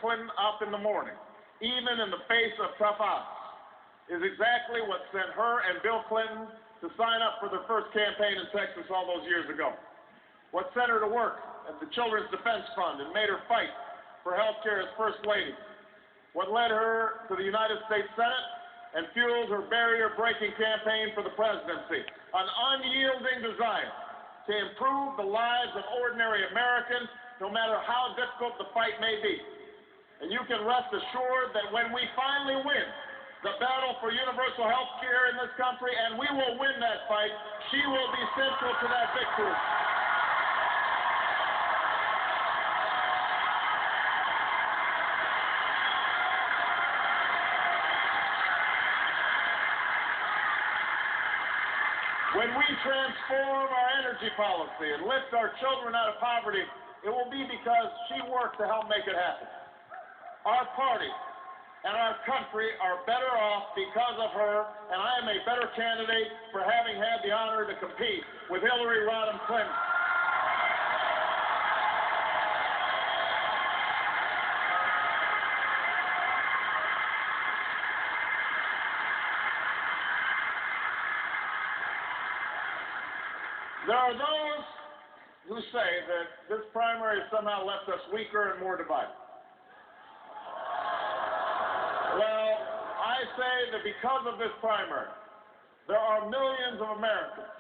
Clinton up in the morning, even in the face of tough odds, is exactly what sent her and Bill Clinton to sign up for their first campaign in Texas all those years ago. What sent her to work at the Children's Defense Fund and made her fight for health care as First Lady. What led her to the United States Senate and fueled her barrier-breaking campaign for the presidency. An unyielding desire to improve the lives of ordinary Americans, no matter how difficult the fight may be. And you can rest assured that when we finally win the battle for universal health care in this country, and we will win that fight, she will be central to that victory. When we transform our energy policy and lift our children out of poverty, it will be because she worked to help make it happen. Our party and our country are better off because of her, and I am a better candidate for having had the honor to compete with Hillary Rodham Clinton. There are those who say that this primary has somehow left us weaker and more divided. Well, I say that because of this primary, there are millions of Americans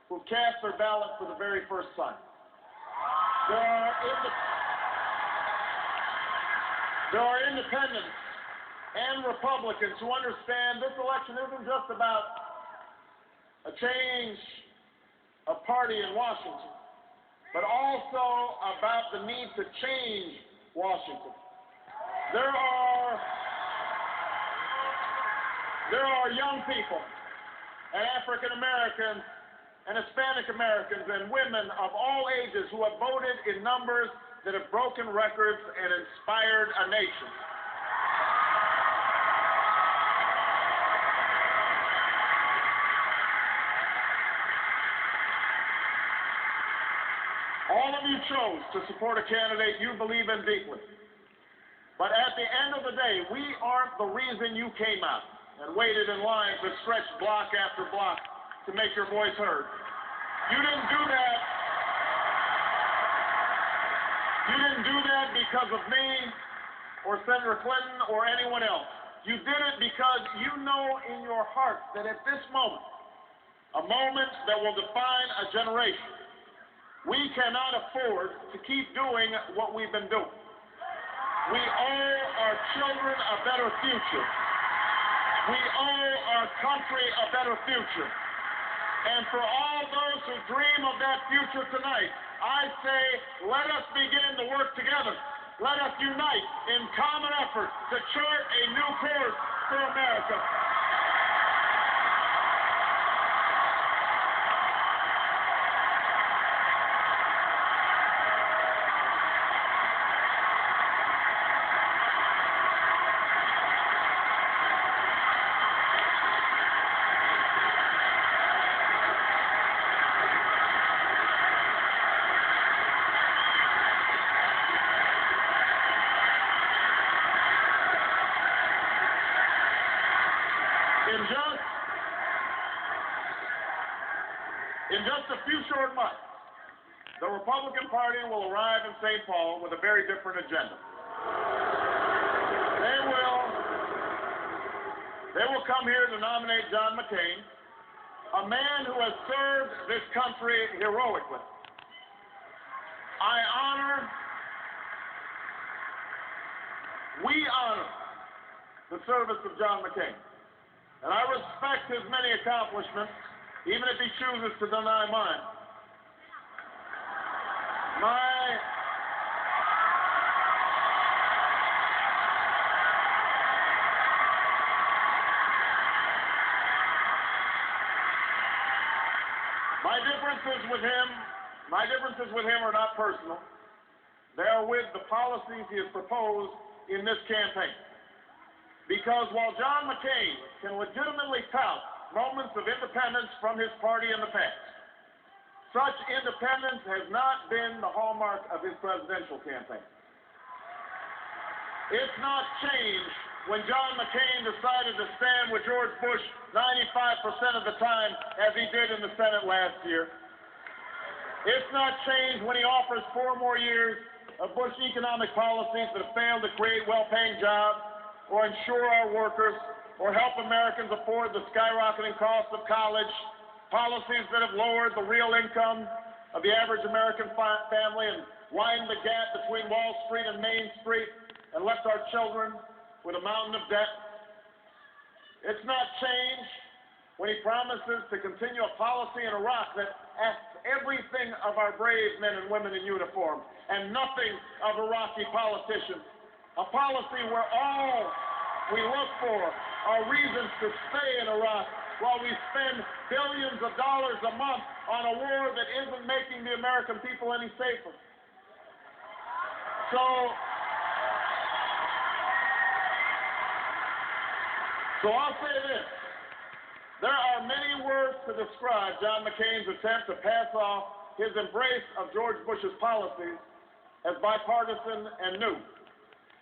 who cast their ballot for the very first time. There are independents and Republicans who understand this election isn't just about a change of party in Washington, but also about the need to change Washington. There are young people and African Americans and Hispanic Americans and women of all ages who have voted in numbers that have broken records and inspired a nation. All of you chose to support a candidate you believe in deeply. But at the end of the day, we aren't the reason you came out and waited in lines that stretched block after block to make your voice heard. You didn't do that. You didn't do that because of me or Senator Clinton or anyone else. You did it because you know in your heart that at this moment, a moment that will define a generation, we cannot afford to keep doing what we've been doing. We owe our children a better future. We owe our country a better future. And for all those who dream of that future tonight, I say, let us begin to work together. Let us unite in common effort to chart a new course for America. In just a few short months, the Republican Party will arrive in St. Paul with a very different agenda. They will come here to nominate John McCain, a man who has served this country heroically. We honor the service of John McCain, and I respect his many accomplishments, even if he chooses to deny mine. My differences with him are not personal. They are with the policies he has proposed in this campaign. Because while John McCain can legitimately tout moments of independence from his party in the past, such independence has not been the hallmark of his presidential campaign. It's not change when John McCain decided to stand with George Bush 95% of the time, as he did in the Senate last year. It's not change when he offers 4 more years of Bush economic policies that have failed to create well-paying jobs or insure our workers or help Americans afford the skyrocketing cost of college, policies that have lowered the real income of the average American family and widened the gap between Wall Street and Main Street and left our children with a mountain of debt. It's not change when he promises to continue a policy in Iraq that asks everything of our brave men and women in uniform and nothing of Iraqi politicians. A policy where all we look for are reasons to stay in Iraq while we spend billions of dollars a month on a war that isn't making the American people any safer. So I'll say this. There are many words to describe John McCain's attempt to pass off his embrace of George Bush's policies as bipartisan and new.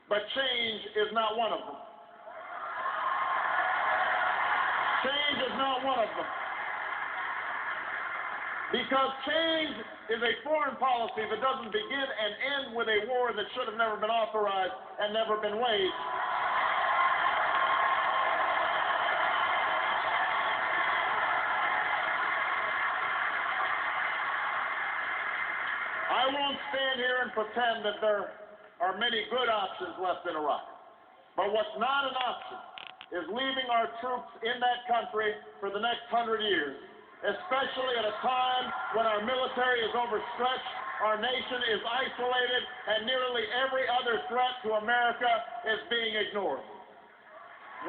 But change is not one of them. Change is not one of them. Because change is a foreign policy that doesn't begin and end with a war that should have never been authorized and never been waged. I won't stand here and pretend that there are many good options left in Iraq. But what's not an option is leaving our troops in that country for the next 100 years, especially at a time when our military is overstretched, our nation is isolated, and nearly every other threat to America is being ignored.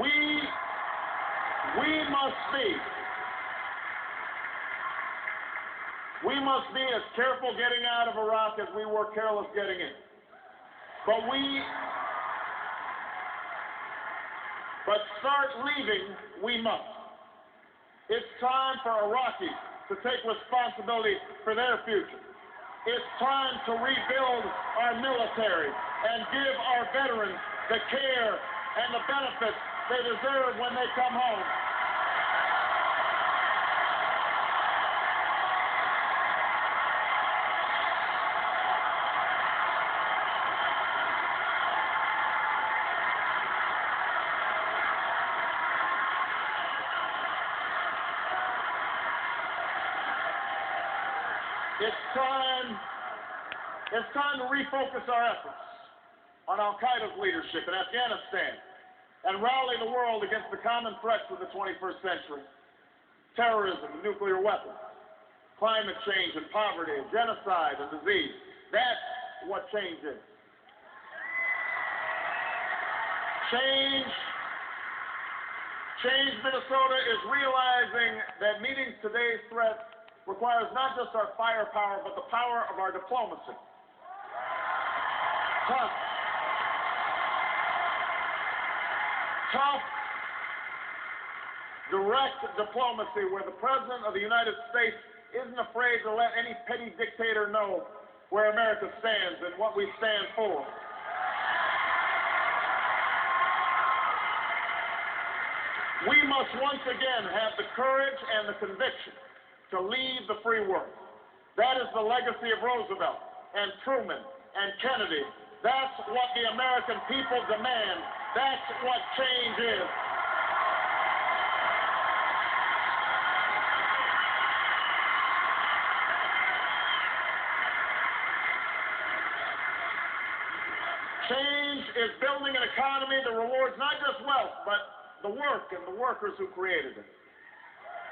We must be as careful getting out of Iraq as we were careless getting in. But start leaving, we must. It's time for Iraqis to take responsibility for their future. It's time to rebuild our military and give our veterans the care and the benefits they deserve when they come home. It's time to refocus our efforts on al-Qaeda's leadership in Afghanistan and rally the world against the common threats of the 21st century: terrorism, nuclear weapons, climate change and poverty, genocide and disease. That's what change is. Change Minnesota is realizing that meeting today's threats requires not just our firepower, but the power of our diplomacy. Tough, direct diplomacy where the President of the United States isn't afraid to let any petty dictator know where America stands and what we stand for. We must once again have the courage and the conviction to lead the free world. That is the legacy of Roosevelt and Truman and Kennedy. That's what the American people demand. That's what change is. Change is building an economy that rewards not just wealth, but the work and the workers who created it.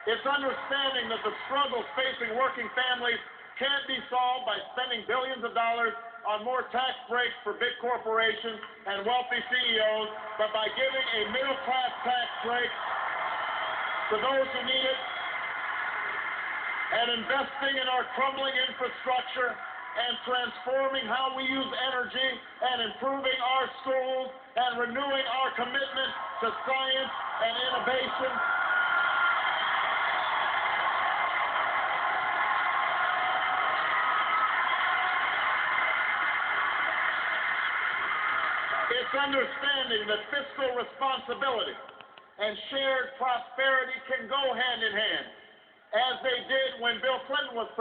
It's understanding that the struggles facing working families can't be solved by spending billions of dollars on more tax breaks for big corporations and wealthy CEOs, but by giving a middle-class tax break to those who need it and investing in our crumbling infrastructure and transforming how we use energy and improving our schools and renewing our commitment to science and innovation. It's understanding that fiscal responsibility and shared prosperity can go hand in hand, as they did when Bill Clinton was president.